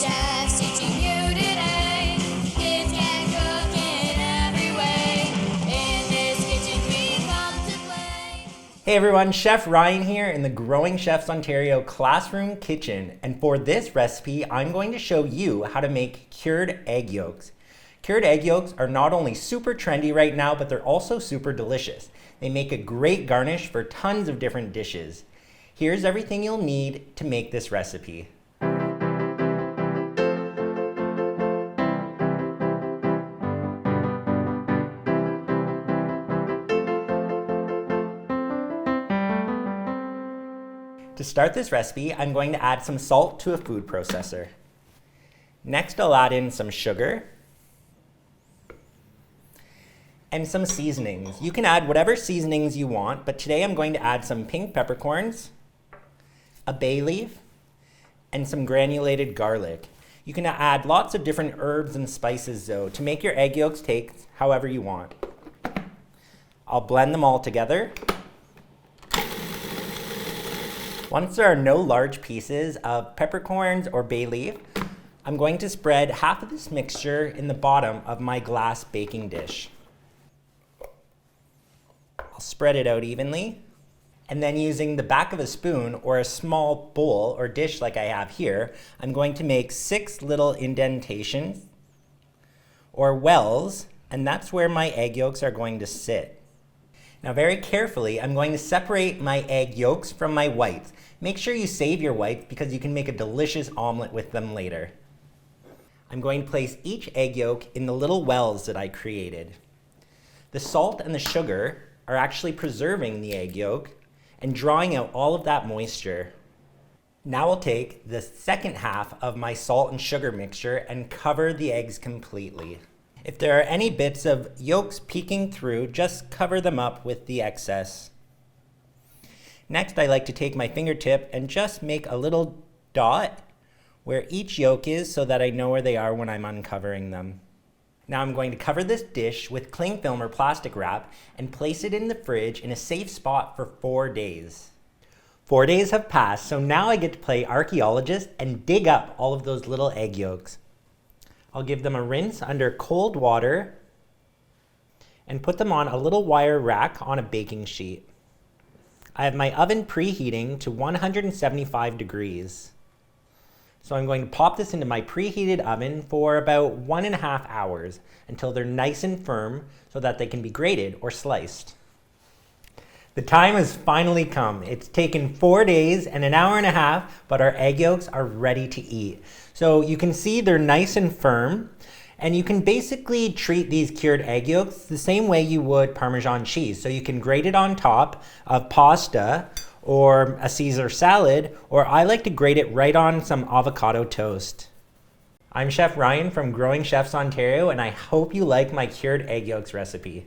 chefs teaching you today. Kids can cook in every way. In this kitchen we come to play. Hey everyone, Chef Ryan here in the Growing Chefs Ontario classroom kitchen. And for this recipe, I'm going to show you how to make cured egg yolks. Cured egg yolks are not only super trendy right now, but they're also super delicious. They make a great garnish for tons of different dishes. Here's everything you'll need to make this recipe. To start this recipe, I'm going to add some salt to a food processor. Next, I'll add in some sugar and some seasonings. You can add whatever seasonings you want, but today I'm going to add some pink peppercorns, a bay leaf, and some granulated garlic. You can add lots of different herbs and spices though to make your egg yolks taste however you want. I'll blend them all together. Once there are no large pieces of peppercorns or bay leaf, I'm going to spread half of this mixture in the bottom of my glass baking dish. I'll spread it out evenly, and then using the back of a spoon or a small bowl or dish like I have here, I'm going to make 6 little indentations or wells, and that's where my egg yolks are going to sit. Now very carefully, I'm going to separate my egg yolks from my whites. Make sure you save your whites because you can make a delicious omelet with them later. I'm going to place each egg yolk in the little wells that I created. The salt and the sugar are actually preserving the egg yolk and drawing out all of that moisture. Now I'll take the second half of my salt and sugar mixture and cover the eggs completely. If there are any bits of yolks peeking through, just cover them up with the excess. Next, I like to take my fingertip and just make a little dot where each yolk is so that I know where they are when I'm uncovering them. Now I'm going to cover this dish with cling film or plastic wrap and place it in the fridge in a safe spot for 4 days. 4 days have passed, so now I get to play archaeologist and dig up all of those little egg yolks. I'll give them a rinse under cold water and put them on a little wire rack on a baking sheet. I have my oven preheating to 175 degrees. So I'm going to pop this into my preheated oven for about 1.5 hours until they're nice and firm so that they can be grated or sliced. The time has finally come. It's taken 4 days and 1.5 hours, but our egg yolks are ready to eat. So you can see they're nice and firm, and you can basically treat these cured egg yolks the same way you would Parmesan cheese. So you can grate it on top of pasta or a Caesar salad, or I like to grate it right on some avocado toast. I'm Chef Ryan from Growing Chefs Ontario, and I hope you like my cured egg yolks recipe.